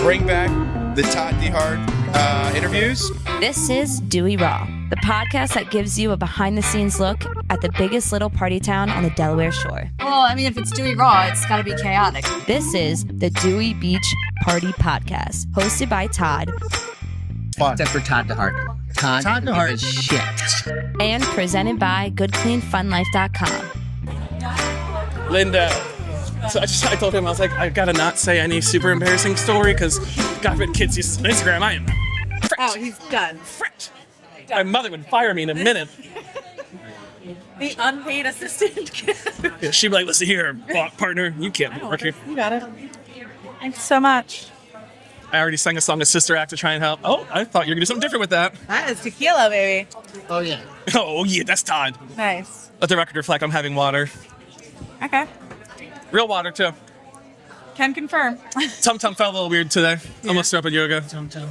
bring back the Todd DeHart interviews. This is Dewey Raw, the podcast that gives you a behind-the-scenes look at the biggest little party town on the Delaware Shore. Well, I mean, if it's Dewey Raw, it's got to be chaotic. This is the Dewey Beach Party Podcast, hosted by Todd. Fun. Except for Todd DeHart. Todd DeHart is shit. And presented by GoodCleanFunLife.com. Linda. So I told him, I was like, I gotta not say any super embarrassing story because God forbid kids use Instagram. I am fresh. Oh, he's done. Fresh. My mother would fire me in a minute. The unpaid assistant. She'd be like, listen here, partner, you can't work here. You got it. Thanks so much. I already sang a song, a Sister Act, to try and help. Oh, I thought you were gonna do something different with that. That is tequila, baby. Oh, yeah. Oh, yeah, that's Todd. Nice. Let the record reflect, I'm having water. Okay. Real water, too. Can confirm. Tum-tum felt a little weird today. Almost threw up at yoga. Tum-tum.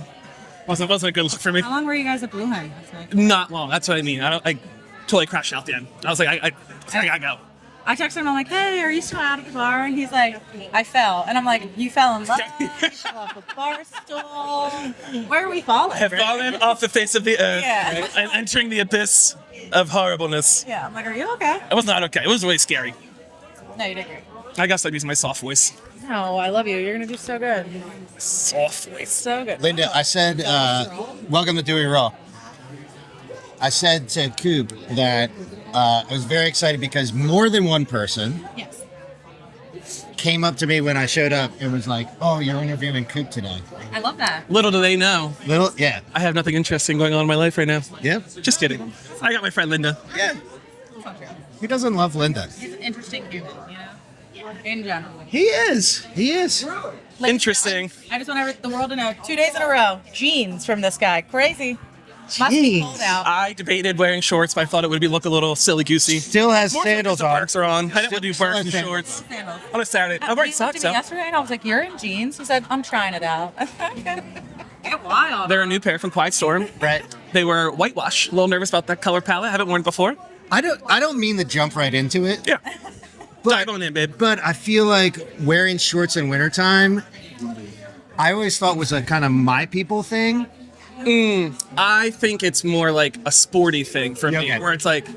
Wasn't a good look for me. How long were you guys at Blue Hen? Not long, that's what I mean. I totally crashed out the end. I was like, I gotta go. I texted him, I'm like, hey, are you still out at the bar? And he's like, I fell. And I'm like, you fell in love? Fell off a bar stool? Where are we falling? I have fallen off the face of the earth. Yeah. And entering the abyss of horribleness. Yeah, I'm like, are you okay? It was not okay. It was really scary. No, you did great. I guess I'm using my soft voice. No, I love you. You're going to do so good. Soft voice. So good. Linda, I said, welcome to Dewey Raw. I said to Coupe that I was very excited because more than one person Yes. came up to me when I showed up and was like, oh, you're interviewing Coupe today. I love that. Little do they know, Yeah. I have nothing interesting going on in my life right now. Yep. Just kidding. I got my friend Linda. Yeah. Who doesn't love Linda? He's an interesting human, you know? In general. He is. Interesting. I just want the world to know. 2 days in a row, jeans from this guy. Crazy. Must be Jeez. cold out. I debated wearing shorts, but I thought it would look a little silly-goosey. Still has More sandals the on. Barks are on. I didn't want to do Still Barks has and sandals. shorts Sandals. on a Saturday. I'm He wearing looked socks, at me though. yesterday, and I was like, "You're in jeans." He said, "I'm trying it out." Get wild. They're a new pair from Quiet Storm. Right. They were whitewash. A little nervous about that color palette. I haven't worn it before. I don't mean to jump right into it. Yeah. Dive on in, babe. But I feel like wearing shorts in wintertime, I always thought was a kind of my people thing. I think it's more like a sporty thing for me, Okay. where it's like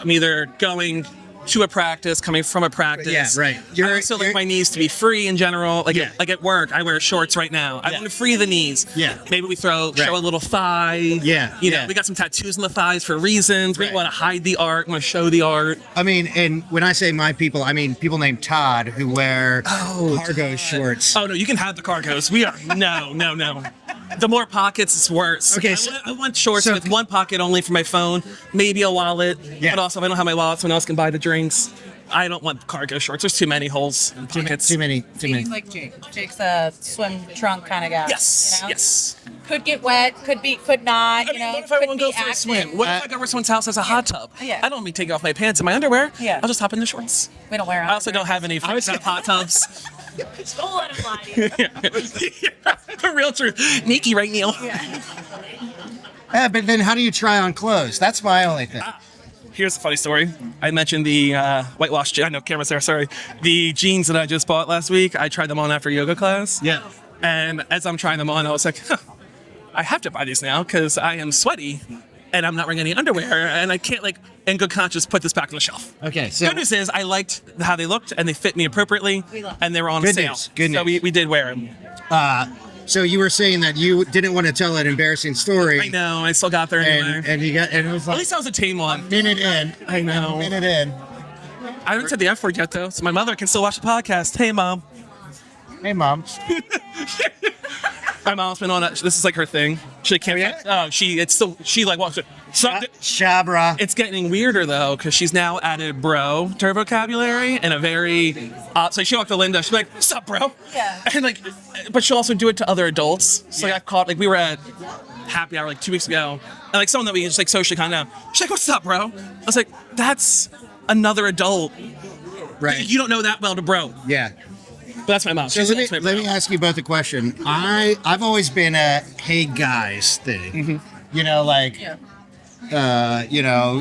I'm either going to a practice, coming from a practice. Yeah, right. I also like my knees to be free in general. Like, like at work, I wear shorts right now. I want to free the knees. Yeah. Maybe we show a little thigh. Yeah, You know, yeah. we got some tattoos on the thighs for reasons. We Right. want to hide the art. Want to show the art. I mean, and when I say my people, I mean people named Todd who wear cargo shorts. Oh no, you can have the cargos. We are no. The more pockets, it's worse. Okay, I want shorts so- with one pocket only for my phone, maybe a wallet. Yeah. But also, if I don't have my wallet, someone else can buy the drinks. I don't want cargo shorts. There's too many holes in pockets. Too many. He's like Jake. Jake's a swim trunk kind of guy. Yes, you know? yes. Could get wet. Could not. I You mean, know. what if I could want to be go for a active. swim? What if I go over someone's house as a hot tub? Yeah. I don't mean taking off my pants and my underwear. Yeah. I'll just hop in the shorts. We don't wear. I also don't have any friends at hot tubs. Don't let him lie to you. The real truth. Nikki, right, Neil? Yeah, but then how do you try on clothes? That's my only thing. Here's a funny story. I mentioned the whitewash. I know camera's there. Sorry. The jeans that I just bought last week. I tried them on after yoga class. Yeah. And as I'm trying them on, I was like, I have to buy these now because I am sweaty and I'm not wearing any underwear and I can't, like, in good conscience, put this back on the shelf. Okay, so Good news is I liked how they looked and they fit me appropriately and they were on Good sale. news, good So news. we did wear them. so you were saying that you didn't want to tell an embarrassing story. I know. I still got there anyway. And it was At like least that was a tame one. minute in. I know. Minute in. I haven't said the F word yet, though, so my mother can still watch the podcast. Hey, Mom. Hey, Mom. My mom's been on it. This is like her thing. She can't. Yeah? She like walks. Shabra. It's getting weirder though because she's now added bro to her vocabulary in a very. So she walked to Linda. She's like, "What's up, bro?" Yeah. And like, but she'll also do it to other adults. So like I caught we were at happy hour like 2 weeks ago, and like someone that we just like socially kind of know. She's like, "What's up, bro?" I was like, "That's another adult. Right. You don't know that well to bro." Yeah. But that's my mom. So let me ask you both a question. I've always been a hey guys thing. Mm-hmm. You know, like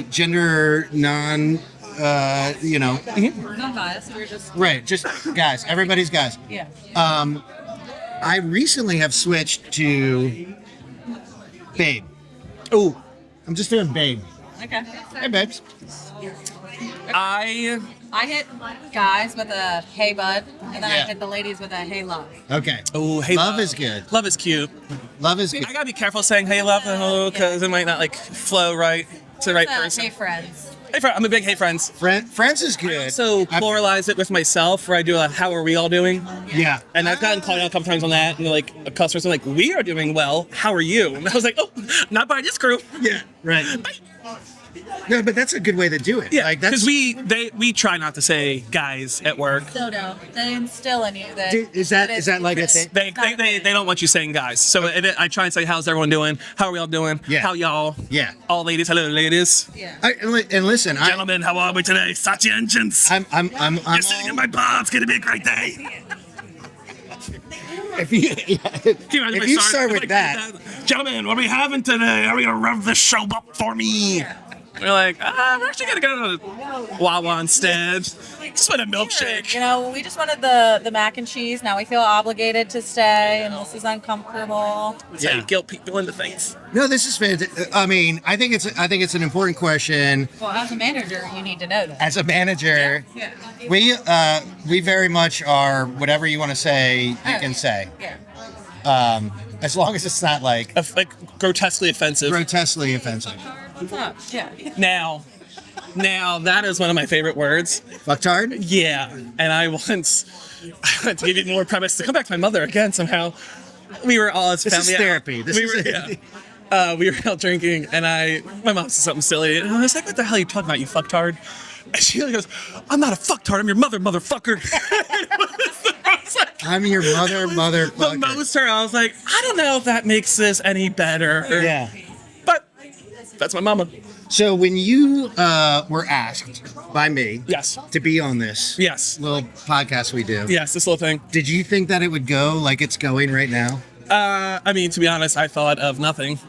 gender non Not biased. We're just right, just guys. Everybody's guys. yeah. I recently have switched to babe. Oh, I'm just doing babe. Okay. Hey, babes. I I hit guys with a hey bud, and then Yeah. I hit the ladies with a hey love. Okay. hey Love is good. Love is cute. Love is good. I gotta be careful saying hey love because it might not like flow right to the right person. Hey friends. Hey friend, I'm a big hey friends. Friends is good. So I- pluralize it with myself where I do a how are we all doing? Yeah. And I've gotten called out a couple times on that. And like a customer's like, we are doing well. How are you? And I was like, oh, not by this crew. Yeah. Right. No, but that's a good way to do it. Yeah, Like that's. because we try not to say guys at work. Sodel. They instill in you that. Is that like a thing? They don't want you saying guys. So I try and say, how's everyone doing? How are we all doing? Yeah. How y'all? Yeah. All ladies, hello ladies. Yeah. And listen, Gentlemen, how are we today? Sachi engines. I'm You're sitting in my bar. It's gonna be a great day. if you if you start with Like, that, gentlemen, what are we having today? Are we gonna rev this show up for me? We're like, we're actually gonna go to Wawa instead. Just want a milkshake. You know, we just wanted the mac and cheese. Now we feel obligated to stay, and this is uncomfortable. That's how you guilt people into things. no, this is fantastic. I mean, I think it's an important question. Well, as a manager, you need to know that. As a manager, Yeah. we very much are whatever you want to say, you can say. Yeah. As long as it's not like Like grotesquely offensive. grotesquely offensive. What's up? Yeah. Now that is one of my favorite words. Fucktard? Yeah, and I once to give you more premise to come back to my mother again somehow. We were all as This family. is therapy. This we is were, we were out drinking, and my mom said something silly, and I was like, "What the hell are you talking about, you fucktard?" And she goes, "I'm not a fucktard. I'm your mother, motherfucker." I was like, I'm your the motherfucker. most her. I was like, I don't know if that makes this any better. Yeah. But that's my mama. So when you were asked by me Yes. to be on this Yes. little podcast we do, Yes, this little thing. did you think that it would go like it's going right now? I mean, to be honest, I thought of nothing.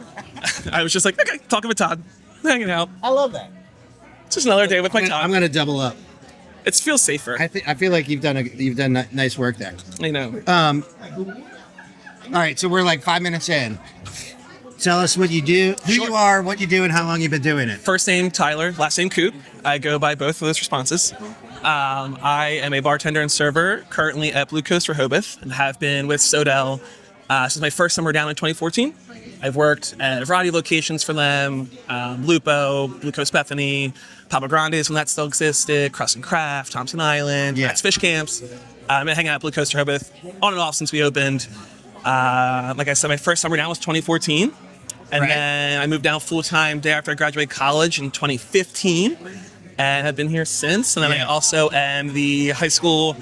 I was just like, okay, talking with Todd, hanging out. I love that. It's just another day with my I'm Todd. gonna double up. It feels safer. I feel like you've done nice work there. I know. All right, so we're like 5 minutes in. Tell us what you do, who Sure. you are, what you do, and how long you've been doing it. First name Tyler, last name Coupe. I go by both of those responses. I am a bartender and server currently at Blue Coast Rehoboth and have been with Sodel since my first summer down in 2014. I've worked at a variety of locations for them, Lupo, Blue Coast Bethany, Papa Grande's when that still existed, Crust and Craft, Thompson Island, Yeah. Max Fish Camps. I've been hanging out at Blue Coast Rehoboth on and off since we opened. Like I said, my first summer down was 2014. And Right. then I moved down full-time day after I graduated college in 2015 and have been here since. And then I Yeah. also am the high school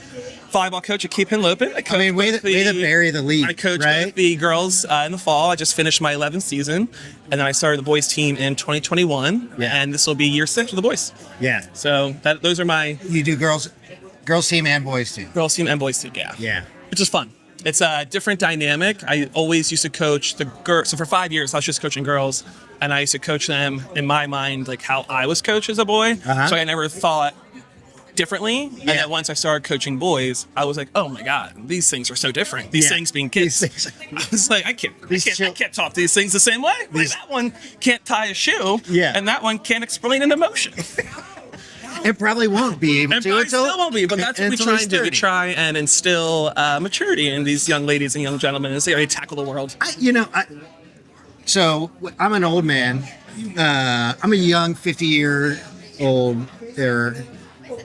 volleyball coach at Cape Henlopen. I mean, way to bury the lead, I coach right? the girls in the fall. I just finished my 11th season. And then I started the boys team in 2021. Yeah. And this will be year 6 for the boys. Yeah. So those are my You do girls team and boys team. girls team and boys team, yeah. Yeah. Which is fun. It's a different dynamic. I always used to coach the girls. So for 5 years, I was just coaching girls, and I used to coach them in my mind, like how I was coached as a boy. Uh-huh. So I never thought differently. And then once I started coaching boys, I was like, oh my God, these things are so different. These Yeah. things being kids. These things- I was like, I can't talk these things the same way. Like, These- that one can't tie a shoe, Yeah. and that one can't explain an emotion. It probably won't be able And to probably until still won't be, but that's what we until try he's and do. We 30. try and instill maturity in these young ladies and young gentlemen as they tackle the world. So I'm an old man. I'm a young 50-year-old there,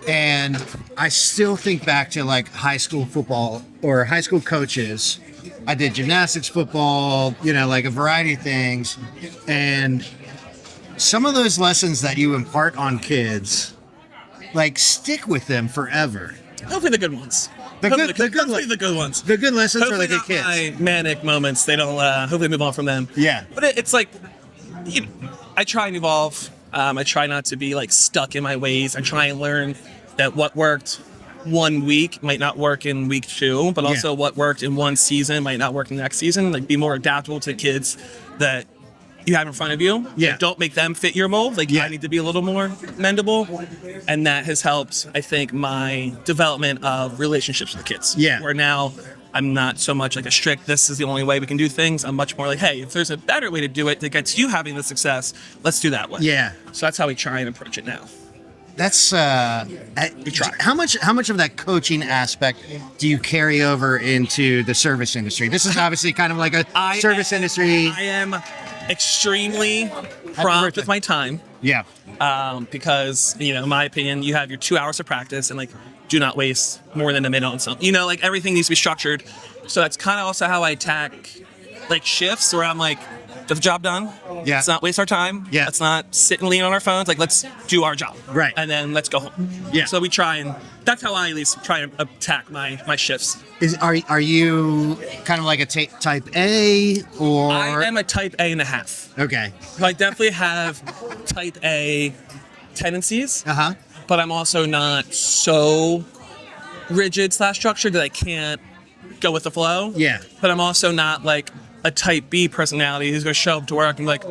and I still think back to like high school football or high school coaches. I did gymnastics, football, like a variety of things, and some of those lessons that you impart on kids, like, stick with them forever. Hopefully the good ones. Hopefully the good ones. The good lessons Hopefully are the good not kids. my manic moments. They don't. Hopefully move on from them. Yeah. But it's like, I try and evolve. I try not to be like stuck in my ways. I try and learn that what worked one week might not work in week 2, but also what worked in one season might not work in the next season. Like, be more adaptable to kids that you have in front of you. Yeah. Like, don't make them fit your mold. Like, I need to be a little more mendable. And that has helped, I think, my development of relationships with kids. Yeah. Where now I'm not so much like a strict, this is the only way we can do things. I'm much more like, hey, if there's a better way to do it that gets you having the success, let's do that way. Yeah. So that's how we try and approach it now. That's We try. how much of that coaching aspect do you carry over into the service industry? This is obviously kind of like a service industry. I am extremely birthday. prompt with my time. Yeah. Because, in my opinion, you have your 2 hours of practice and do not waste more than a minute on something. Everything needs to be structured. So that's kind of also how I attack shifts where I'm like, get the job done. Yeah. Let's not waste our time. Yeah. Let's not sit and lean on our phones. Let's do our job. Right. And then let's go home. Yeah. So we try and that's how I at least try and attack my shifts. Are you kind of like a type A or? I am a type A and a half. Okay. So I definitely have type A tendencies. Uh-huh. But I'm also not so rigid / structured that I can't go with the flow. Yeah. But I'm also not like a type B personality who's going to show up to work and be like,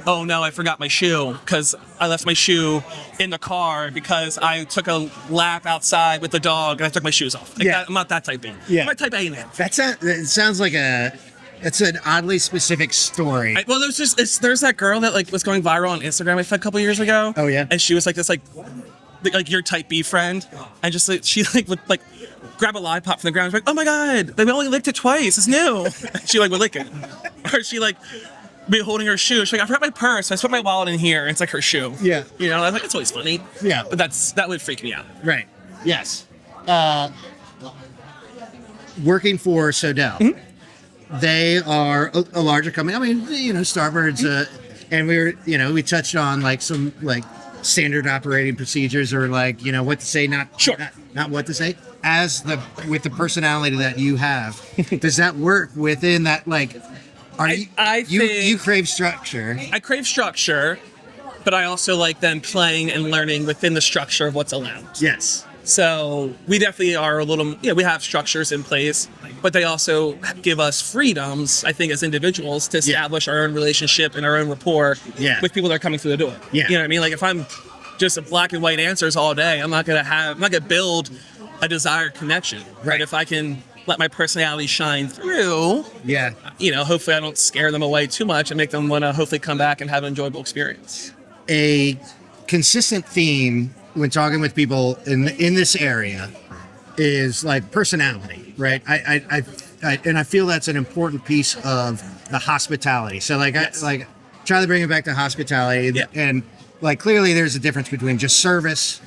oh no, I forgot my shoe because I left my shoe in the car because I took a lap outside with the dog and I took my shoes off. I'm not that type B. Yeah. I'm a type A now. It sounds like it's an oddly specific story. Well, there's that girl that was going viral on Instagram a couple years ago. Oh, yeah? And she was this your type B friend, and she would grab a lollipop from the ground. She's like, oh my god, they only licked it twice. It's new. And she would lick it, or she be holding her shoe. She's like, I forgot my purse. I put my wallet in here, and it's her shoe. Yeah. I was like, it's always funny. Yeah. But that would freak me out. Right. Yes. Working for Sodel, they are a larger company. I mean, Starbird's, and we touched on some standard operating procedures or what to say, not what to say. With the personality that you have, does that work within that? You crave structure. I crave structure, but I also like them playing and learning within the structure of what's allowed. Yes. So we definitely are a little, we have structures in place, but they also give us freedoms, I think, as individuals to establish our own relationship and our own rapport with people that are coming through the door. Yeah. You know what I mean? If I'm just a black and white answers all day, I'm not going to build a desired connection. Right. But if I can let my personality shine through, hopefully I don't scare them away too much and make them want to hopefully come back and have an enjoyable experience. A consistent theme when talking with people in this area is personality, right? I feel that's an important piece of the hospitality. So I try to bring it back to hospitality, and clearly there's a difference between just service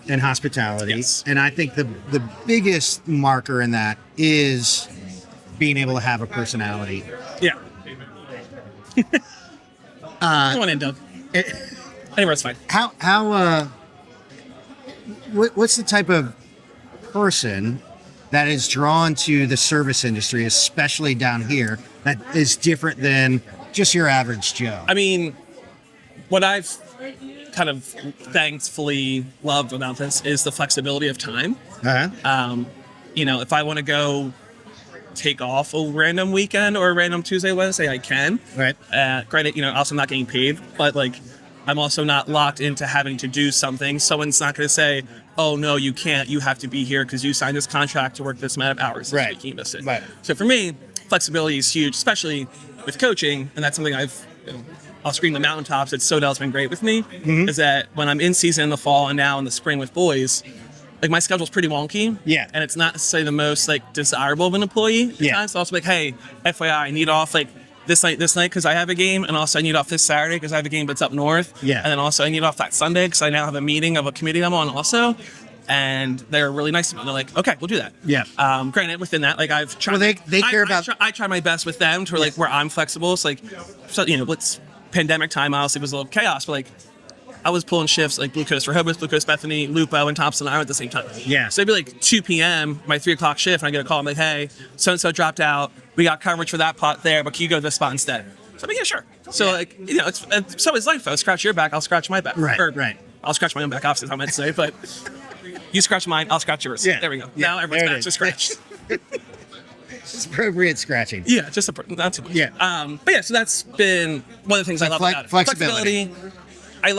and hospitality. Yes. And I think the biggest marker in that is being able to have a personality. Yeah. Come on in, Doug. Anywhere's fine. What's the type of person that is drawn to the service industry, especially down here, that is different than just your average Joe? I mean, what I've kind of thankfully loved about this is the flexibility of time. Uh-huh. If I want to go take off a random weekend or a random Tuesday, Wednesday, I can. Right. Granted, also not getting paid, but I'm also not locked into having to do something. Someone's not going to say, oh, no, you can't. You have to be here because you signed this contract to work this amount of hours. Right. You can't miss it. Right. So for me, flexibility is huge, especially with coaching. And that's something I'll scream the mountaintops that Sodel's been great with me, is that when I'm in season in the fall and now in the spring with boys, my schedule's pretty wonky. Yeah. And it's not necessarily the most desirable of an employee. Yeah. It's also hey, FYI, I need off this night because I have a game, and also I need off this Saturday because I have a game that's up north. Yeah. And then also I need off that Sunday because I now have a meeting of a committee I'm on also. And they're really nice to me. They're like, okay, we'll do that. Yeah. Granted, within that, I've tried. Well, they care about. I try my best with them to where I'm flexible. So it's pandemic time. Honestly, it was a little chaos, but I was pulling shifts Blue Coast Rehoboth, Blue Coast Bethany, Lupo, and Thompson Island at the same time. Yeah. So it'd be 2 p.m., my 3 o'clock shift, and I get a call. I'm like, hey, so-and-so dropped out. We got coverage for that pot there, but can you go to this spot instead? So I'm like, yeah, sure. So, it's so is life, though. Scratch your back, I'll scratch my back. Right, right. I'll scratch my own back, obviously, is how I meant to say, but you scratch mine, I'll scratch yours. Yeah. There we go. Yeah. Now everyone's There it backs is. are scratched. It's appropriate scratching. Yeah, just not too much. Yeah. But yeah, so that's been one of the things I love about it. Flexibility. I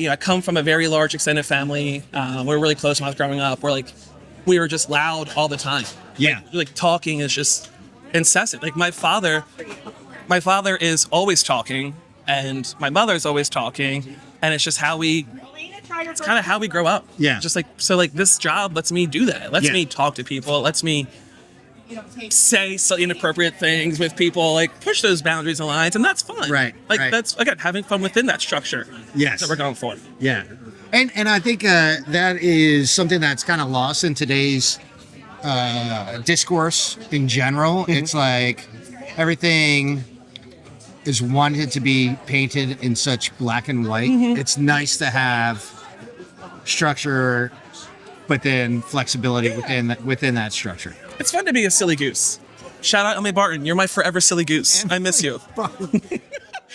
I come from a very large extended family. We're really close when I was growing up. We're we were just loud all the time. Yeah. Like talking is just incessant. Like my father is always talking, and my mother's always talking, and it's just it's kind of how we grow up. Yeah. Just like, so like this job lets me do that. It lets Yeah. me talk to people. It lets me say so inappropriate things with people, like push those boundaries and lines, and that's fun. Right, Like right. that's, again, having fun within that structure. Yes. That we're going for. Yeah. And I think that is something that's kind of lost in today's discourse in general. Mm-hmm. It's like everything is wanted to be painted in such black and white. Mm-hmm. It's nice to have structure, but then flexibility within that structure. It's fun to be a silly goose. Shout out Emily Barton. You're my forever silly goose. I miss you.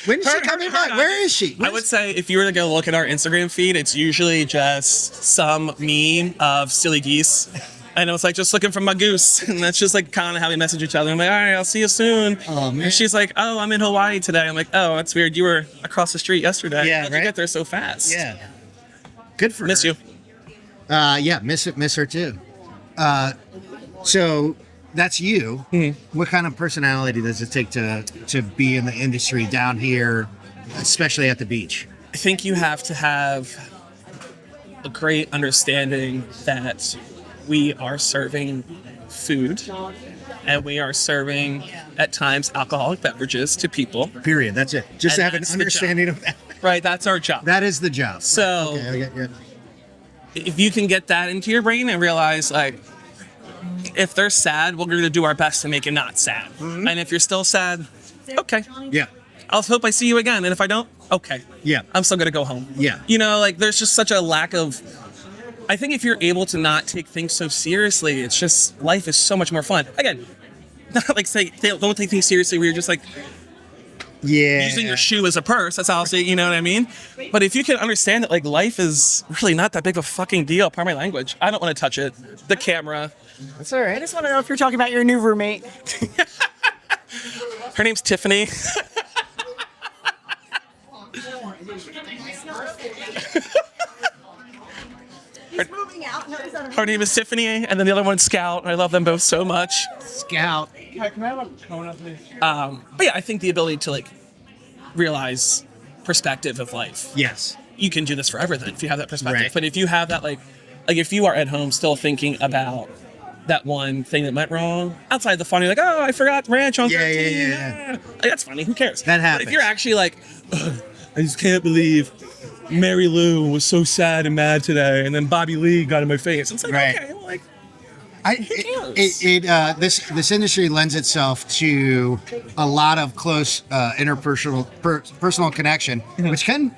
When is she coming back? Where is she? I would say if you were to go look at our Instagram feed, it's usually just some meme of silly geese. And it was like, just looking for my goose. And that's just like kind of how we message each other. I'm like, all right, I'll see you soon. Oh, man. And she's like, oh, I'm in Hawaii today. I'm like, oh, that's weird. You were across the street yesterday. Yeah, How'd right? you get there so fast? Yeah. Good for Miss her. you. Yeah, miss her too. So that's you. Mm-hmm. What kind of personality does it take to be in the industry down here, especially at the beach? I think you have to have a great understanding that we are serving food and we are serving, at times, alcoholic beverages to people. Period. That's it. Just And have an that's the understanding of that. Right? That's our job. That is the job. So Okay, yeah. if you can get that into your brain and realize, like, if they're sad, we're going to do our best to make it not sad. Mm-hmm. And if you're still sad, okay. Yeah. I'll hope I see you again. And if I don't, okay. Yeah. I'm still going to go home. Yeah. You know, like, there's just such a lack of... I think if you're able to not take things so seriously, it's just... Life is so much more fun. Again, not like say, don't take things seriously where you're just like... Yeah. using your shoe as a purse. That's how I'll say, you know what I mean? But if you can understand that, like, life is really not that big of a fucking deal, pardon my language. I don't want to touch it. The camera. That's all right. I just want to know if you're talking about your new roommate. Her name's Tiffany. Her name is Tiffany, and then the other one's Scout, and I love them both so much. Scout. But yeah, I think the ability to, like, realize perspective of life. Yes. You can do this for everything if you have that perspective. Right. But if you have that, like if you are at home still thinking about that one thing that went wrong, outside the fun, you're like, oh, I forgot ranch on 13. Yeah. Like, that's funny. Who cares? That But happens. if you're actually like, "Ugh, I just can't believe Mary Lou was so sad and mad today, and then Bobby Lee got in my face. It's like, Right. okay, well, like, This industry lends itself to a lot of close personal connection, which can,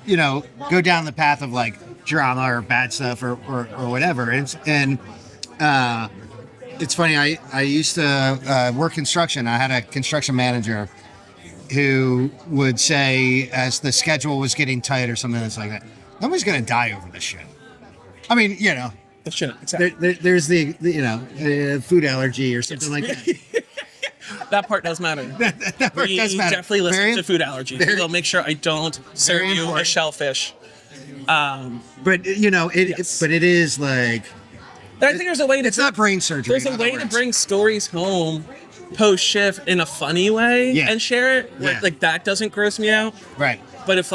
go down the path of like drama or bad stuff or whatever. And it's funny. I used to work construction. I had a construction manager who would say, as the schedule was getting tight or something that's like that, nobody's gonna die over this shit. I mean, that shouldn't. Exactly. there's the food allergy or something like that. That part does matter. That part You does matter. definitely listen Very- to food allergies. very- They'll make sure I don't serve very you a important. shellfish. But Yes. but it is like But I think there's a way to. it's not brain surgery. There's in a other way to words. bring stories home post shift in a funny way Yeah. and share it. Yeah. Like that doesn't gross me out. Right. But if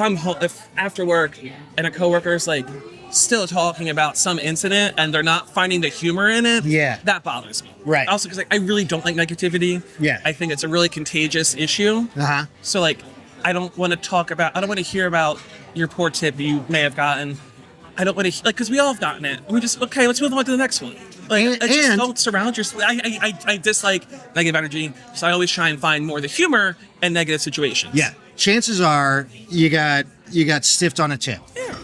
I'm home, if after work and a coworker's like still talking about some incident and they're not finding the humor in it, Yeah. that bothers me. Right. Also, because I really don't like negativity. Yeah. I think it's a really contagious issue. Uh-huh. So like, I don't want to hear about your poor tip you may have gotten. I don't want to, like, because we all have gotten it. We just, okay, let's move on to the next one. Like, And- just and- don't surround yourself. I dislike negative energy, so I always try and find more of the humor in negative situations. Yeah. Chances are you got stiffed on a tip. Yeah.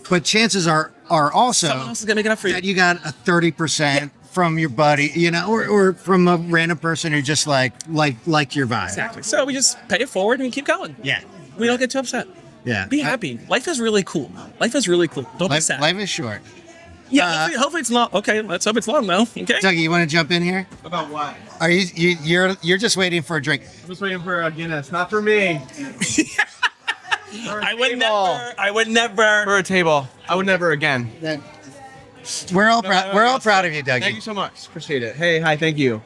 But chances are also Someone else is going to make it up for you. that you got a 30% from your buddy, or from a random person who just like your vibe. Exactly. So we just pay it forward and we keep going. Yeah. We don't get too upset. Yeah. Be happy. Life is really cool. Life is really cool. Don't be Life, sad. life is short. Yeah, hopefully it's not. Okay, let's hope it's long though. Okay. Dougie, you want to jump in here? About what? Are you're just waiting for a drink? I'm just waiting for a Guinness. Not for me. I would never. For a table. I would never again. We're all proud of you, Dougie. Thank you so much. Appreciate it. Hey, hi, thank you.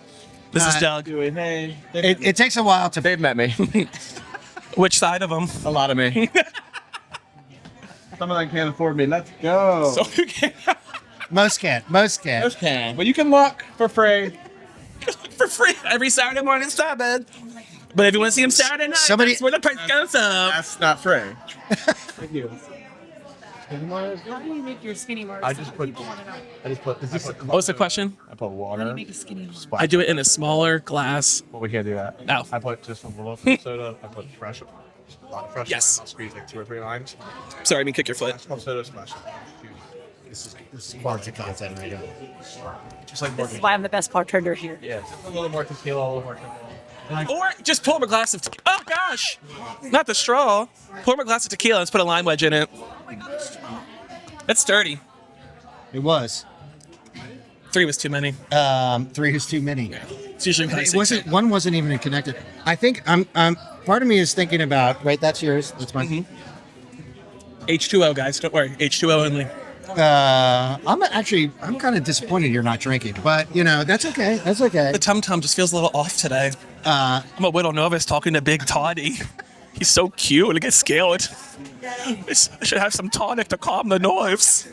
This is Doug. Hey. It takes a while to. They've met me. Which side of them? A lot of me. Some of them can't afford me. Let's go. So you can Most can't. Most can. But you can look for free. for free every Saturday morning, Sabbath. But if you want to see him Saturday night, that's where the price goes up. That's not free. Thank you. How do you make your skinny marks? I just put. What's the question? I put water. Make a skinny mark. I do it in a smaller glass. Well, we can't do that. No. I put just a little soda. I put fresh. Yes. Lime. I'll squeeze like 2 or 3 limes. Sorry, I mean kick your foot. Club soda splash. This is quality content right here. Just like This is why I'm the best bartender here. Yeah, just a little more tequila, a little more tequila. Or just pour a glass of tequila. Oh gosh, not the straw. Pour a glass of tequila. Let's put a lime wedge in it. That's dirty. It was. 3 was too many. 3 is too many. It's usually It wasn't. One wasn't even connected. I think I'm. Part of me is thinking about. Right, that's yours. That's mine. H2O, guys. Don't worry. H2O only. I'm kind of disappointed you're not drinking, but that's okay. That's okay. The tum tum just feels a little off today. I'm a little nervous talking to Big Toddy. He's so cute. I get scared. I should have some tonic to calm the nerves.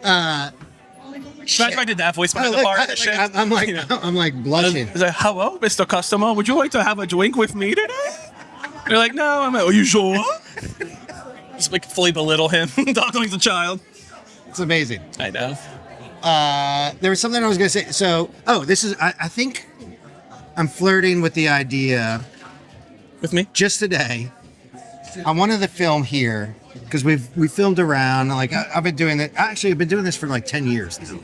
Imagine if I did that voice behind the bar. I'm like blushing. He's like, hello, Mr. Customer. Would you like to have a drink with me today? They're like, no. I'm like, are you sure? Just like fully belittle him, talking like a child. It's amazing. I know. There was something I was going to say. So, this is. I think I'm flirting with the idea. With me? Just today, I wanted to film here because we filmed around. Like I've been doing it. Actually, I've been doing this for like 10 years now.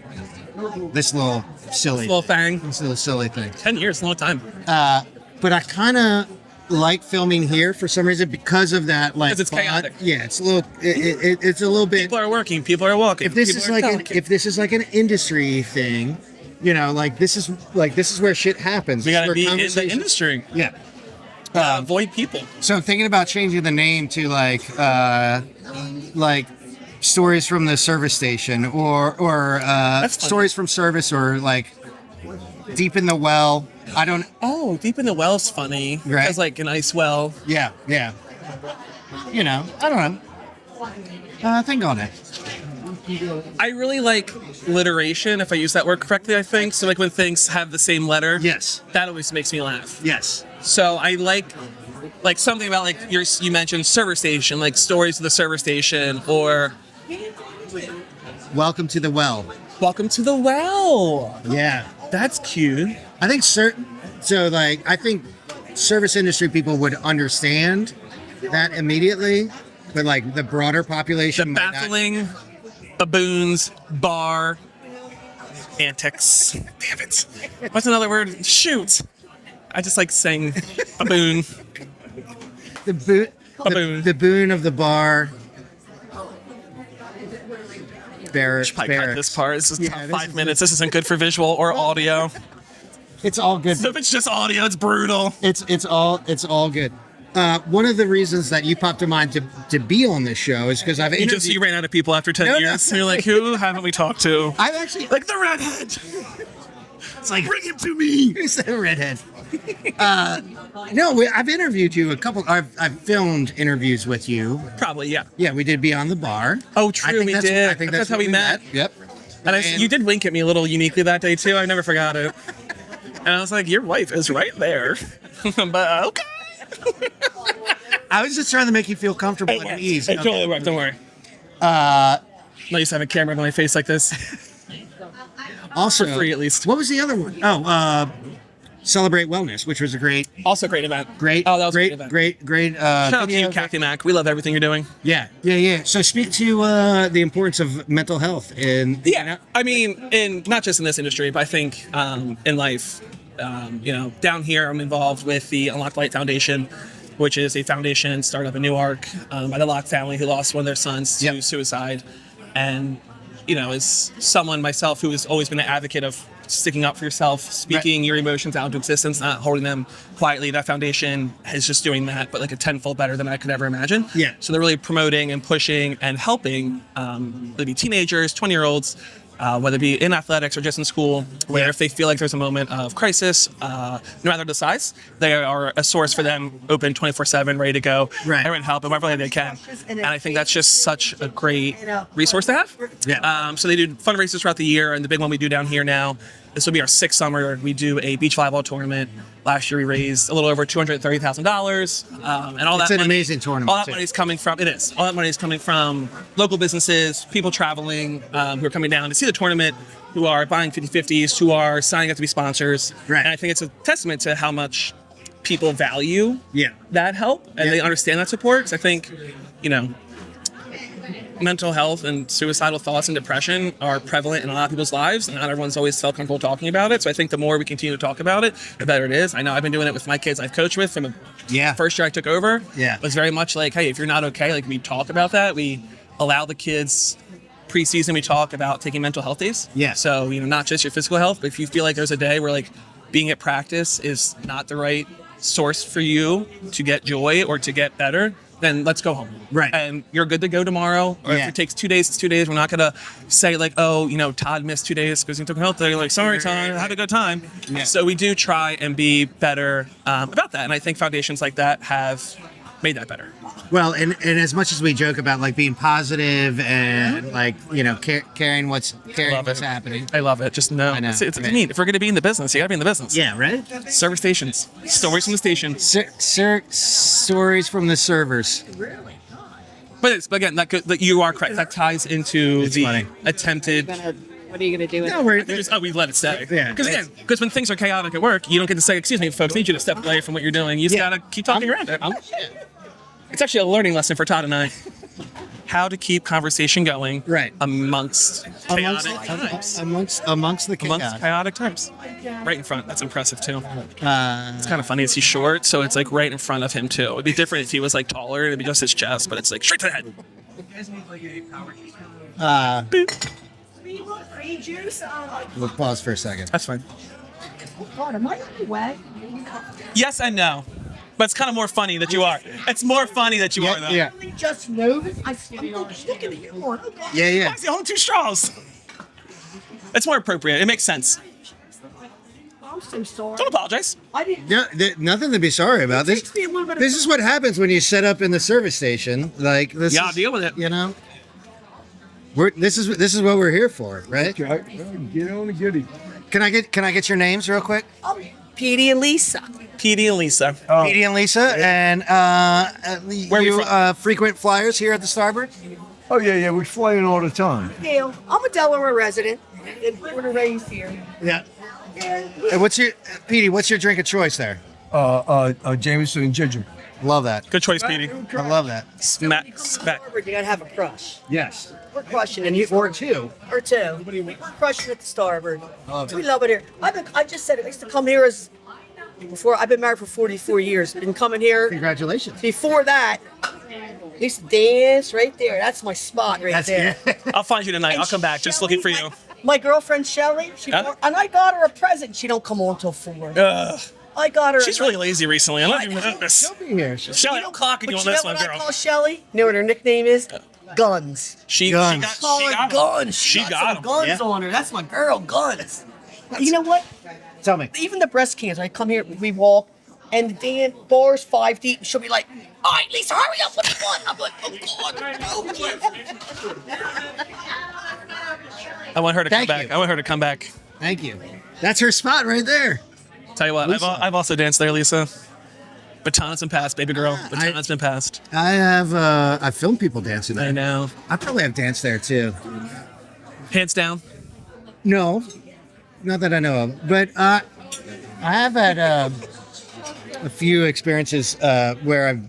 This little silly thing. This little silly thing. 10 years, a long time. But I kind of like filming here for some reason because of that. Like, because it's chaotic. Yeah, it's a little. It's a little bit. People are working. People are walking. If this is like an industry thing, like this is where shit happens. We gotta be in the industry. Yeah. Avoid people. So I'm thinking about changing the name to like stories from the service station or stories from service or like deep in the well. I don't. Oh, deep in the well's funny. Right. It's like an ice well. Yeah. I don't know. Think on it. I really like literation, if I use that word correctly, I think. So like when things have the same letter. Yes. That always makes me laugh. Yes. So I like something about like you mentioned service station, like stories of the service station, or Welcome to the well. Welcome to the well. Yeah. That's cute. I think I think service industry people would understand that immediately, but like the broader population. The baffling baboons bar antics. Damn it. What's another word? Shoot. I just like saying baboon. Baboon. The boon of the bar. Barracks. Cut this part. This is 5 minutes. This isn't good for visual or audio. It's all good. So if it's just audio, it's brutal. It's all good. One of the reasons that you popped in mind to be on this show is because you ran out of people after 10 years. No. You're like, who haven't we talked to? I've actually like the redhead. It's like, bring him to me. Who's the redhead? No, I've interviewed you a couple. I've filmed interviews with you. Probably, yeah. Yeah, we did Beyond the Bar. Oh, true, we did. I think that's how we met. Yep. And you did wink at me a little uniquely that day too. I never forgot it. And I was like, your wife is right there. But okay. I was just trying to make you feel comfortable and at ease. It totally worked. Don't worry. I used to have a camera on my face like this. Also, for free at least. What was the other one? Oh, Celebrate Wellness, which was a great event. Great. Oh, that was great, a great event. Great. Shout out to you, Kathy Mack. We love everything you're doing. Yeah. So speak to the importance of mental health I mean, not just in this industry, but I think in life. Down here, I'm involved with the Unlocked Light Foundation, which is a foundation startup in Newark by the Locke family who lost one of their sons to suicide. And, as someone myself who has always been an advocate of sticking up for yourself, speaking your emotions out into existence, not holding them quietly. That foundation is just doing that, but like a tenfold better than I could ever imagine. Yeah. So they're really promoting and pushing and helping, whether it be teenagers, 20-year-olds, whether it be in athletics or just in school, where if they feel like there's a moment of crisis, no matter the size, they are a source for them, open 24/7, ready to go, everyone help them wherever they can. And I think that's just such a great resource to have. Yeah. So they do fundraisers throughout the year, and the big one we do down here now, this will be our 6th summer. We do a beach volleyball tournament. Last year we raised a little over $230,000, and all It's that an money, amazing tournament. all that too. money is coming from all that money is coming from local businesses, people traveling, who are coming down to see the tournament, who are buying 50/50s, who are signing up to be sponsors. Right. And I think it's a testament to how much people value Yeah. that help and they understand that support. Because I think, mental health and suicidal thoughts and depression are prevalent in a lot of people's lives, and not everyone's always felt comfortable talking about it. So I think the more we continue to talk about it, the better it is. I know I've been doing it with my kids I've coached with from the first year I took over. Yeah. It was very much like, hey, if you're not okay, like we talk about that. We allow the kids preseason, we talk about taking mental health days. Yeah. So, not just your physical health, but if you feel like there's a day where like being at practice is not the right source for you to get joy or to get better, then let's go home. Right. And you're good to go tomorrow. Or if it takes 2 days, it's 2 days. We're not going to say like, oh, Todd missed 2 days because he took a health day. Like, sorry, Todd, I had a good time. Yeah. So we do try and be better about that. And I think foundations like that have made that better. Well, and as much as we joke about like being positive and like caring what's happening. I love it. Just know. I know. It's neat. If we're going to be in the business, you got to be in the business. Yeah, right. Service stations. Stories from the station. Stories from the servers. But again, that you are correct. That ties into It's the funny. attempted. What are you gonna do with No, it? We let it stay. Yeah. Because when things are chaotic at work, you don't get to say, "Excuse me, folks, I need you to step away from what you're doing." You just gotta keep talking around it. It's actually a learning lesson for Todd and I. How to keep conversation going amongst chaotic times. Amongst the chaos. Amongst chaotic times. Right in front. That's impressive too. It's kind of funny. Is he short? So it's like right in front of him too. It'd be different if he was like taller. It'd be just his chest, but it's like straight to the head. We'll pause for a second. That's fine. Yes and no. But it's kind of more funny that you are. It's more funny that you are, though. Yeah. Just move. I'm looking at you. Yeah. Why is he holding 2 straws? It's more appropriate. It makes sense. I'm so sorry. Don't apologize. I didn't. Yeah, nothing to be sorry about. This me a little bit of this is what happens when you set up in the service station. Like this. You gotta deal with it. This is what we're here for, right? Get on the goodie. Can I get your names real quick? Petey and Lisa. Petey and Lisa. Petey and Lisa, and Where are you you from? frequent flyers here at the Starboard. Oh yeah, we're flying all the time. Gail, I'm a Delaware resident and born and raised here. Yeah. And what's your drink of choice there? Jameson and ginger. Love that. Good choice, Petey. I love that. Smack. You gotta have a crush. Yes. We're crushing it. And you or two. Or two. We're crushing at the Starboard. We love it here. I just said it. I used to come here I've been married for 44 years. Been coming here. Congratulations. Before that, I used to dance right there. That's my spot right there. I'll find you tonight. I'll come back just looking for you. My girlfriend Shelly, and I got her a present. She don't come on till 4. I got her. She's really lazy recently. I don't even know this. She'll be here. Shelly, I'm clocking you on But this know one, what I girl. call Shelly? You know what her nickname is? Guns. She Guns. got him. Guns. She got some him. guns on her. That's my girl, Guns. You know what? Tell me. Even the breast cancer, I come here, we walk, and the damn bar's 5 deep. She'll be like, all right, Lisa, hurry up with the gun. I'm like, oh, God. I want her to come Thank back. you. I want her to come back. Thank you. That's her spot right there. Tell you what, Lisa. I've also danced there, Lisa. Baton's been passed, baby girl. Baton's been passed. I have I filmed people dancing there. I know. I probably have danced there too. Hands down. No, not that I know of. But I have had a few experiences where I've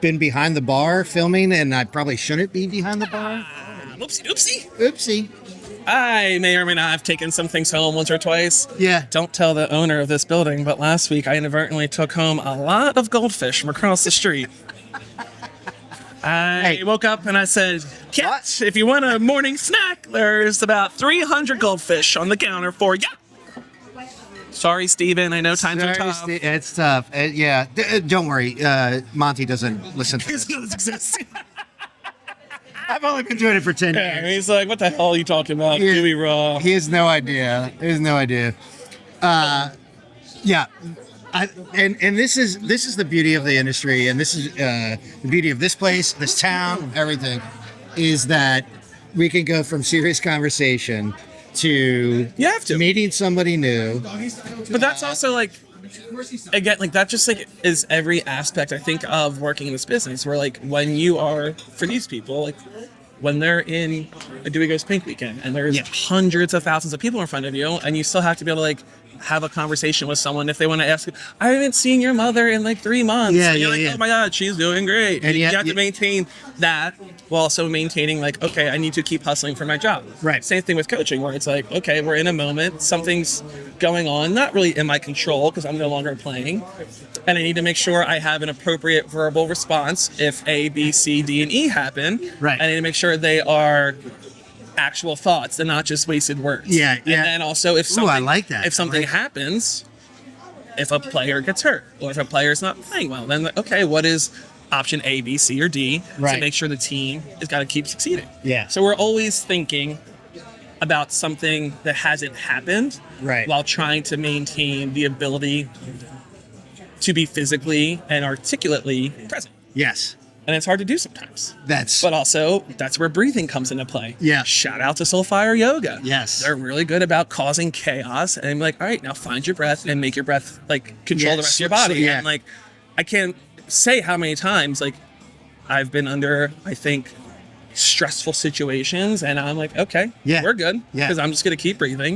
been behind the bar filming, and I probably shouldn't be behind the bar. Oopsie doopsie. Oopsie. I may or may not have taken some things home once or twice. Yeah. Don't tell the owner of this building, but last week I inadvertently took home a lot of goldfish from across the street. I woke up and I said, Cat, if you want a morning snack, there's about 300 goldfish on the counter for you. Sorry, Steven. I know times are tough. It's tough. Yeah. Don't worry. Monty doesn't listen to this. This doesn't exist. I've only been doing it for 10 Yeah, years. he's like, what the hell are you talking about? Dewey Raw. He has no idea. He has no idea. Yeah. And this is the beauty of the industry, and this is the beauty of this place, this town, everything, is that we can go from serious conversation to You have to. meeting somebody new. But that's also like, again, like that just like is every aspect I think of working in this business. Where like when you are for these people, like when they're in a Dewey Goes Pink weekend and there's hundreds of thousands of people in front of you, and you still have to be able to like have a conversation with someone if they want to ask you, I haven't seen your mother in like 3 months. Yeah, and you're yeah, like, yeah. oh my God, she's doing great. And you yet- have to maintain that while also maintaining like, okay, I need to keep hustling for my job. Right. Same thing with coaching where it's like, okay, we're in a moment, something's going on, not really in my control because I'm no longer playing. And I need to make sure I have an appropriate verbal response if A, B, C, D, and E happen. Right. I need to make sure they are actual thoughts and not just wasted words. Yeah, yeah. And then also if something, I like that. If something Right. happens, if a player gets hurt or if a player's not playing well, then okay, what is option A, B, C, or D Right. to make sure the team has got to keep succeeding? Yeah. So we're always thinking about something that hasn't happened, Right. while trying to maintain the ability to be physically and articulately present. Yes. And it's hard to do sometimes. That's But also, that's where breathing comes into play. Yeah. Shout out to Soulfire Yoga. Yes. They're really good about causing chaos. And I'm like, all right, now find your breath and make your breath, like, control the rest of your body. Yeah. And, like, I can't say how many times, like, I've been under, I think, stressful situations. And I'm like, okay, Yeah. we're good. Yeah. Because I'm just going to keep breathing.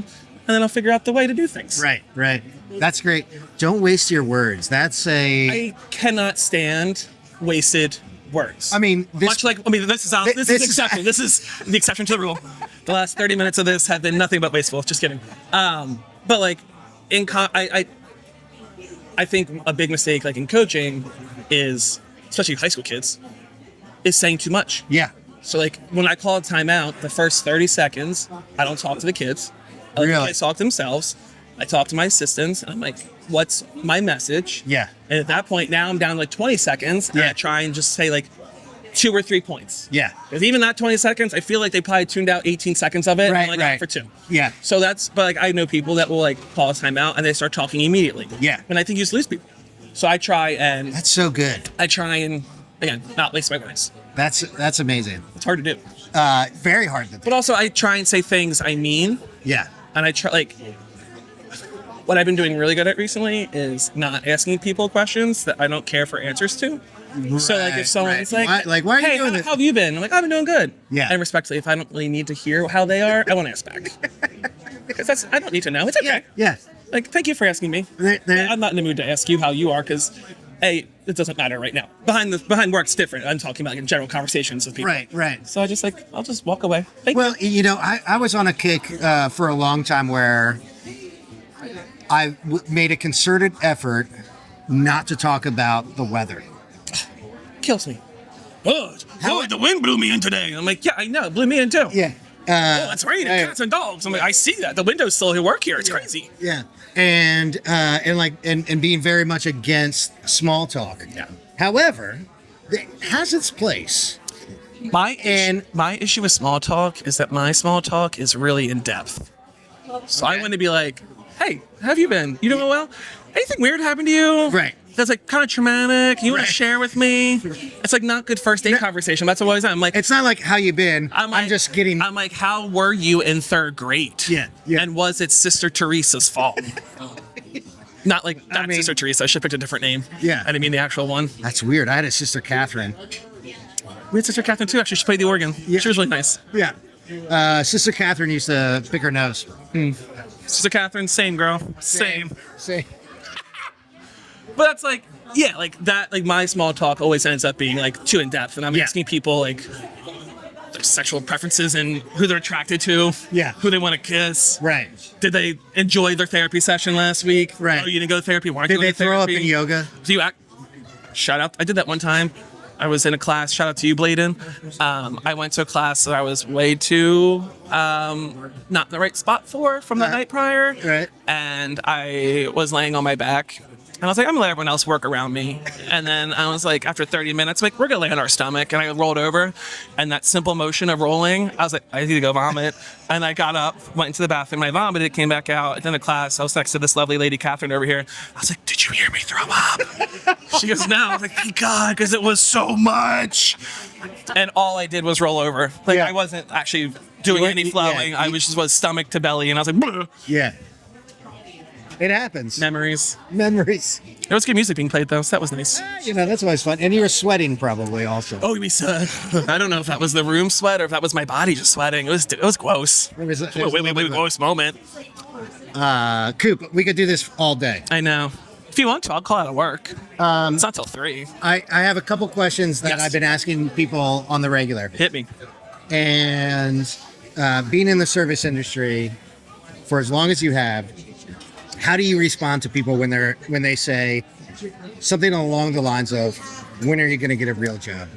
And then I'll figure out the way to do things. Right. That's great. Don't waste your words. That's I cannot stand wasted words. I mean, this- much like this is This this is- is exception. This is the exception to the rule. The last 30 minutes of this have been nothing but wasteful. Just kidding. But like I think a big mistake, like in coaching, is especially high school kids, is saying too much. Yeah. So like when I call a timeout, the first 30 seconds, I don't talk to the kids. I let Really? the kids talk to themselves. I talk to my assistants, and I'm like, what's my message? Yeah. And at that point, now I'm down to like 20 seconds, and Yeah. I try and just say like 2 or 3 points. Yeah. Because even that 20 seconds, I feel like they probably tuned out 18 seconds of it, and Right, I'm like, right. for 2. Yeah. So but like I know people that will like call a timeout, and they start talking immediately. Yeah. And I think you just lose people. So I try and, That's so good. again, not waste my words. That's amazing. It's hard to do. Very hard to do. But also, I try and say things I mean. Yeah. And I try, like, what I've been doing really good at recently is not asking people questions that I don't care for answers to. So, like, if someone's right. Why are you hey, doing how this? have you been? I'm like, I've been doing good. Yeah. And respectfully, if I don't really need to hear how they are, I won't ask back. Because I don't need to know. It's okay. Yeah. Like, thank you for asking me. They're- I'm not in the mood to ask you how you are because, A, it doesn't matter right now. Behind work's different. I'm talking about like in general conversations with people. Right. So I'll just walk away. Thank Well, you know, I was on a kick for a long time where I made a concerted effort not to talk about the weather. kills me. Oh, the wind blew me in today. I'm like, yeah, I know, it blew me in too. Yeah. Oh, it's raining cats and dogs. I'm like, I see that. The windows still work here. It's crazy. Yeah. And being very much against small talk. Yeah. However, it has its place. My issue with small talk is that my small talk is really in depth. So I want to be like, hey, how have you been? You doing well? Anything weird happened to you? Right. That's like kind of traumatic. You want Right. to share with me? It's like not good first date conversation. That's what I'm like. It's not like how you been. I'm just getting. I'm like, how were you in 3rd grade? Yeah. And was it Sister Teresa's fault? Not Sister Teresa. I should have picked a different name. Yeah. I didn't mean the actual one. That's weird. I had a sister Catherine. We had Sister Catherine too. Actually, she played the organ. Yeah. She was really nice. Yeah. Sister Catherine used to pick her nose. Sister Catherine, same girl. Same. Say. But that's like, yeah, like that, like my small talk always ends up being like too in depth. And I'm Yeah. asking people like their sexual preferences and who they're attracted to. Yeah. Who they want to kiss. Right. Did they enjoy their therapy session last week? Right. Oh, you didn't go to therapy? Why aren't Did you they going to throw up therapy? in yoga? Do you act? Shout out. I did that one time. I was in a class. Shout out to you, Bladen. I went to a class that I was way too not in the right spot from the night prior. Right. And I was laying on my back. And I was like, I'm gonna let everyone else work around me. And then I was like, after 30 minutes, like, we're gonna lay on our stomach. And I rolled over. And that simple motion of rolling, I was like, I need to go vomit. And I got up, went into the bathroom, I vomited, came back out. At the end of class, I was next to this lovely lady, Catherine, over here. I was like, did you hear me throw up? She goes, no. I was like, thank God, because it was so much. And all I did was roll over. Like, I wasn't actually doing any flowing. I was stomach to belly. And I was like, bleh. Yeah. It happens. Memories. There was good music being played, though, so that was nice. That's always fun. And you were sweating probably also. Oh, I don't know if that was the room sweat or if that was my body just sweating. It was gross. It was Gross moment. Coupe, we could do this all day. I know. If you want to, I'll call out of work. It's not till 3. I have a couple questions that I've been asking people on the regular. Hit me. And being in the service industry for as long as you have, how do you respond to people when they say something along the lines of, when are you going to get a real job?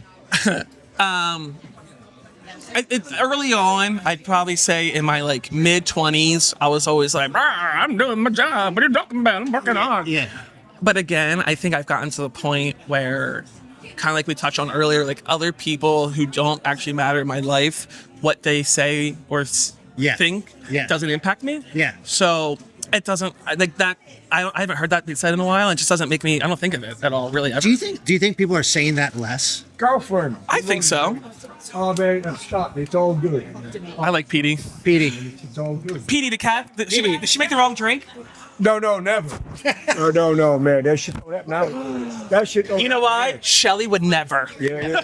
Early on, I'd probably say in my like mid-20s, I was always like, I'm doing my job. What are you talking about? I'm working hard. Yeah. But again, I think I've gotten to the point where, kind of like we touched on earlier, like other people who don't actually matter in my life, what they say or think doesn't impact me. Yeah. So it doesn't, like that, I haven't heard that being said in a while. It just doesn't make me, I don't think of it at all, really. Ever. Do you think people are saying that less? Girlfriend. I think so. Oh, man, stop. It's all good. I like Petey. It's all good. Petey the cat, did she make the wrong drink? No, never. No, man. That shit don't happen. That shit don't. You know why? Shelly would never. Yeah.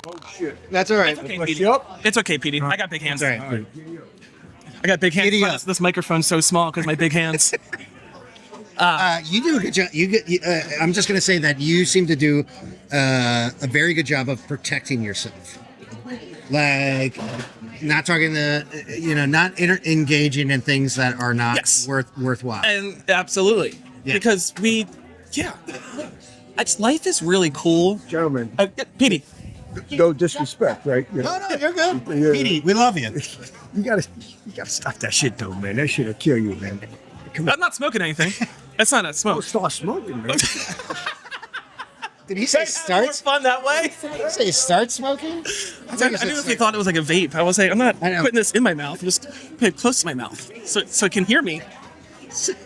Oh, shit. That's all right. It's okay, Petey. It's okay, Petey. I got big hands. All right. I got big hands. Petey, This microphone's so small because my big hands. You do a good job. I'm just going to say that you seem to do a very good job of protecting yourself. Like, not talking not engaging in things that are not worthwhile. And absolutely. Yeah. Because life is really cool. Gentlemen. Petey. No disrespect, right? No, you're good. Yeah. Petey, we love you. You gotta stop that shit, though, man. That shit'll kill you, man. Come on. I'm not smoking anything. That's not a smoke. Start smoking, man. Did he say More start? fun that way. Did he say start smoking? I don't know if he thought it was like a vape. I was like, I'm not putting this in my mouth. I'm just putting it close to my mouth so it can hear me.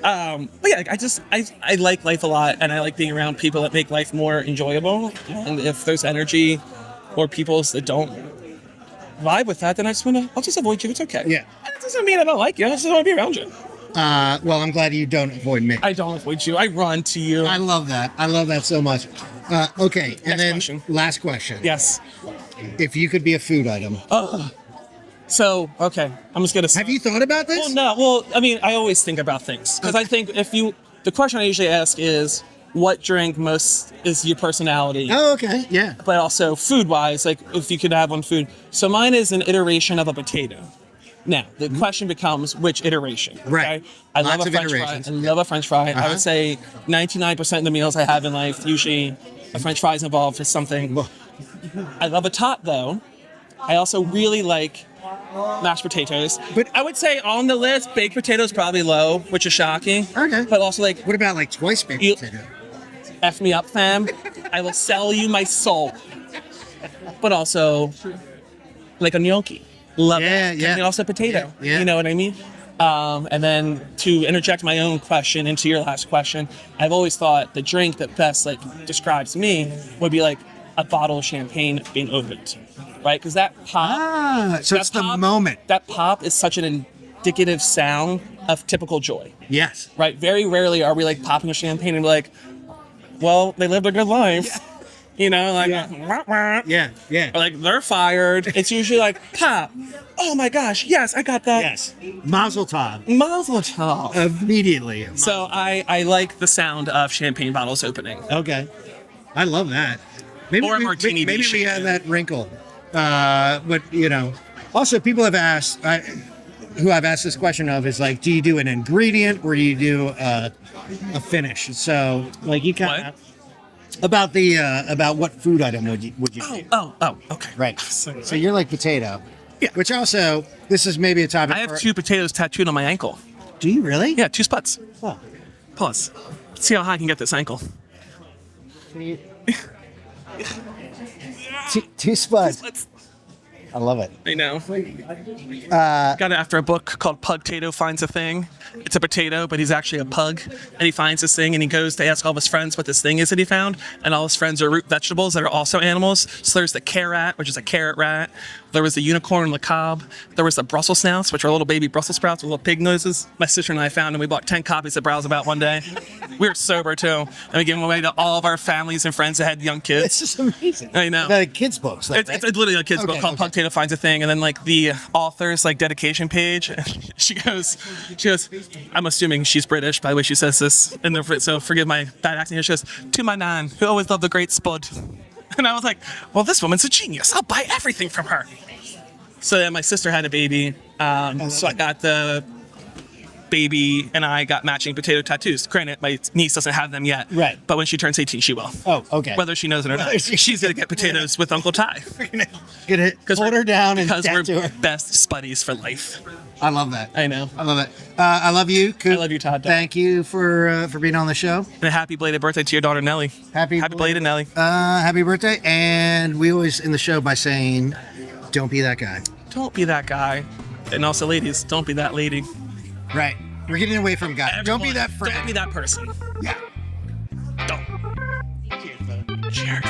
But yeah, I like life a lot, and I like being around people that make life more enjoyable. And if there's energy or people that don't vibe with that, then I'll just avoid you. It's okay. Yeah. And it doesn't mean I don't like you. I just don't want to be around you. Well, I'm glad you don't avoid me. I don't avoid you. I run to you. I love that. I love that so much. Okay, and then last question. Yes. If you could be a food item. So, okay, I'm just gonna. Have you thought about this? Well, no. Well, I mean, I always think about things because I think the question I usually ask is, what drink most is your personality? Oh, okay, yeah. But also food-wise, like if you could have one food. So mine is an iteration of a potato. Now, the question becomes which iteration. Okay? Right. I Lots love of a French fry. iterations. I love a French fry. I would say 99% of the meals I have in life, usually a French fry is involved with something. I love a tot, though. I also really like mashed potatoes. But I would say on the list, baked potatoes probably low, which is shocking. Okay. But also like, What about like twice baked potato? F me up, fam. I will sell you my soul. But also like a gnocchi. Love it. Yeah. And also potato. Yeah. You know what I mean? And then to interject my own question into your last question, I've always thought the drink that best like describes me would be like a bottle of champagne being opened, right? Because that pop, So it's the moment. That pop is such an indicative sound of typical joy, Yes. right? Very rarely are we like popping a champagne and be like, well, they lived a good life. Yeah. You know, like, wah, wah. Yeah. Or like they're fired. It's usually like pop. Oh my gosh, yes, I got that. Yes. Mazel tov. Mazel tov. Immediately. So I like the sound of champagne bottles opening. Okay. I love that. Maybe Or a martini Maybe being we have shaken. that wrinkle. But also people have asked, who I've asked this question of is like, do you do an ingredient or do you do a finish? So like you kind of. About the about what food item would you do? Oh, okay. Right. So you're like potato. Yeah. Which also, this is maybe a topic. I have 2 potatoes tattooed on my ankle. Do you really? Yeah, 2 spots. Oh. Pause. Let's see how high I can get this ankle. Two spuds. I love it. I know. Got it after a book called Pugtato Finds a Thing. It's a potato, but he's actually a pug. And he finds this thing and he goes to ask all of his friends what this thing is that he found. And all his friends are root vegetables that are also animals. So there's the carrot, which is a carrot rat. There was the unicorn and the cob. There was the Brussels sprouts, which are little baby Brussels sprouts with little pig noses. My sister and I found and we bought 10 copies to browse about one day. We were sober too. And we gave them away to all of our families and friends that had young kids. It's just amazing. I know. Like kids' books. Like, It's literally a kid's book called Pugtato Finds a Thing, and then like the author's like dedication page, she goes, I'm assuming she's British by the way she says this, and so forgive my bad accent here. She goes, to my nan, who always loved the great spud, and I was like, well, this woman's a genius. I'll buy everything from her. So then my sister had a baby, so I got the baby and I got matching potato tattoos. Granted, my niece doesn't have them yet. Right. But when she turns 18, she will. Oh, okay. Whether she knows it or not. She's going to get potatoes with Uncle Ty. Get it. Hold her down and because tattoo we're her. best spuddies for life. I love that. I know. I love it. I love you, Coupe. I love you, Todd. Thank you for being on the show. And a happy belated birthday to your daughter, Nellie. Happy belated, Nellie. Happy birthday. And we always end the show by saying, don't be that guy. Don't be that guy. And also, ladies, don't be that lady. Right. We're getting away from guys. Don't be that friend. Don't be that person. Yeah. Don't. Cheers.